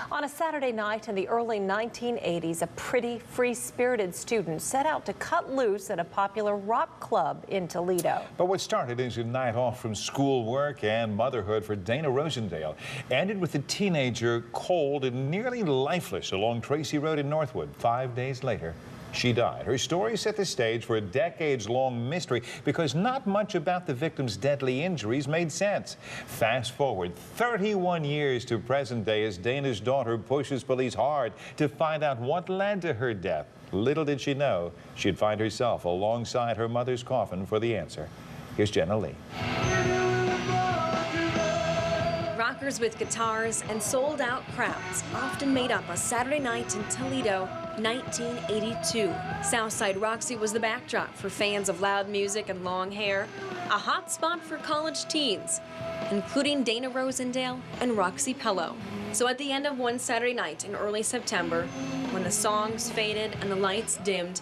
On a Saturday night in the early 1980s, a pretty free-spirited student set out to cut loose at a popular rock club in Toledo. But what started as a night off from schoolwork and motherhood for Dana Rosendale ended with the teenager cold and nearly lifeless along Tracy Road in Northwood. 5 days later, she died. Her story set the stage for a decades-long mystery because not much about the victim's deadly injuries made sense. Fast forward 31 years to present day as Dana's daughter pushes police hard to find out what led to her death. Little did she know she'd find herself alongside her mother's coffin for the answer. Here's Jenna Lee. Rockers with guitars and sold-out crowds often made up a Saturday night in Toledo, 1982. Southside Roxy was the backdrop for fans of loud music and long hair, a hot spot for college teens, including Dana Rosendale and Roxy Pello. So at the end of one Saturday night in early September, when the songs faded and the lights dimmed,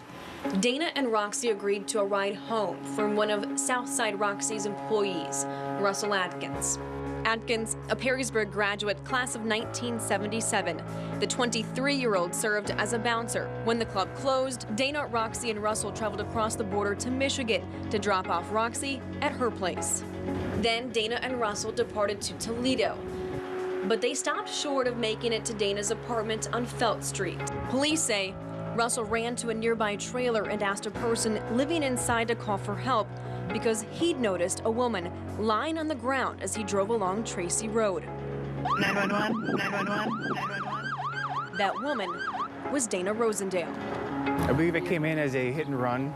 Dana and Roxy agreed to a ride home from one of Southside Roxy's employees, Russell Atkins. Atkins, a Perrysburg graduate, class of 1977. The 23-year-old served as a bouncer. When the club closed, Dana, Roxy, and Russell traveled across the border to Michigan to drop off Roxy at her place. Then Dana and Russell departed to Toledo, but they stopped short of making it to Dana's apartment on Felt Street. Police say Russell ran to a nearby trailer and asked a person living inside to call for help because he'd noticed a woman lying on the ground as he drove along Tracy Road. 911, 911, 911. That woman was Dana Rosendale. I believe it came in as a hit and run.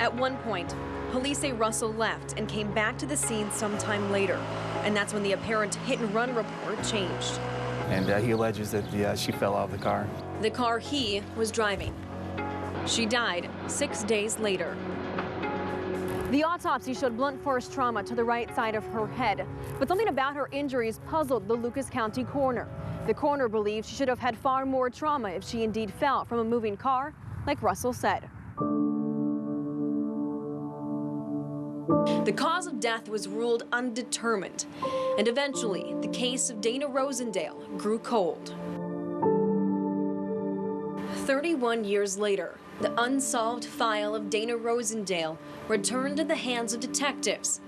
At one point, police say Russell left and came back to the scene sometime later, and that's when the apparent hit and run report changed. And he alleges that she fell out of the car. The car he was driving. She died 6 days later. The autopsy showed blunt force trauma to the right side of her head, but something about her injuries puzzled the Lucas County coroner. The coroner believed she should have had far more trauma if she indeed fell from a moving car, like Russell said. The cause of death was ruled undetermined, and eventually the case of Dana Rosendale grew cold. 31 years later, the unsolved file of Dana Rosendale returned in the hands of detectives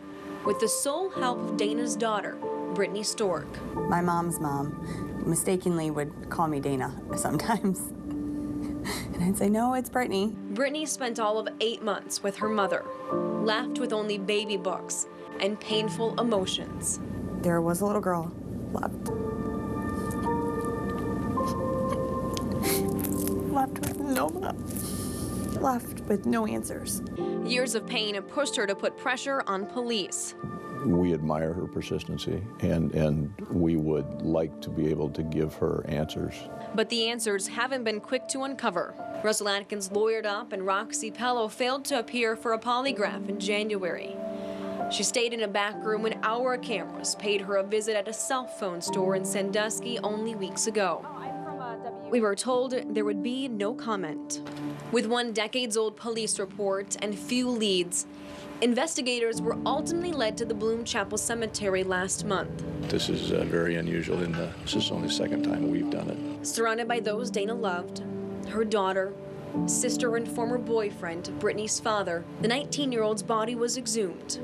with the sole help of Dana's daughter, Brittany Stork. My mom's mom mistakenly would call me Dana sometimes. And I'd say, no, it's Brittany. Brittany spent all of 8 months with her mother, left with only baby books and painful emotions. There was a little girl left. Left with no answers. Years of pain pushed her to put pressure on police. We admire her persistency, and we would like to be able to give her answers. But the answers haven't been quick to uncover. Russell Atkins lawyered up, and Roxy Pello failed to appear for a polygraph in January. She stayed in a back room when our cameras paid her a visit at a cell phone store in Sandusky only weeks ago. We were told there would be no comment. With one decades-old police report and few leads, investigators were ultimately led to the Bloom Chapel Cemetery last month. This is very unusual, and this is only the second time we've done it. Surrounded by those Dana loved, her daughter, sister, and former boyfriend, Brittany's father, the 19-year-old's body was exhumed.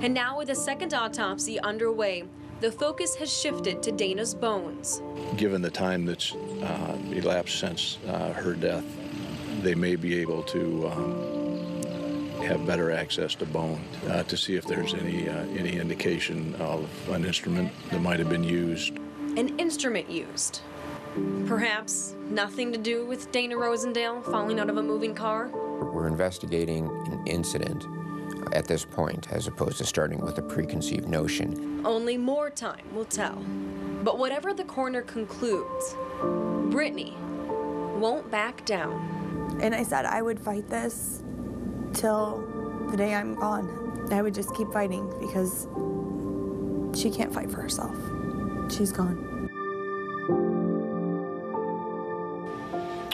And now, with a second autopsy underway, the focus has shifted to Dana's bones. Given the time that's elapsed since her death, they may be able to have better access to bone to see if there's any indication of an instrument that might have been used. An instrument used. Perhaps nothing to do with Dana Rosendale falling out of a moving car? We're investigating an incident at this point, as opposed to starting with a preconceived notion. Only more time will tell. But whatever the coroner concludes, Brittany won't back down. And I said I would fight this till the day I'm gone. I would just keep fighting because she can't fight for herself. She's gone.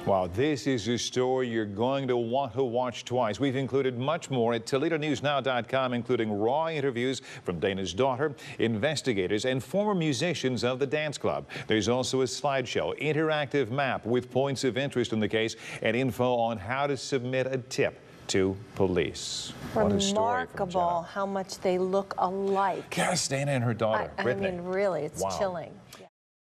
Wow, this is a story you're going to want to watch twice. We've included much more at ToledoNewsNow.com, including raw interviews from Dana's daughter, investigators, and former musicians of the dance club. There's also a slideshow, interactive map with points of interest in the case, and info on how to submit a tip to police. What a story from Remarkable Jenna. how much they look alike. Yes, Dana and her daughter, I Brittany. mean, really, it's Wow. chilling.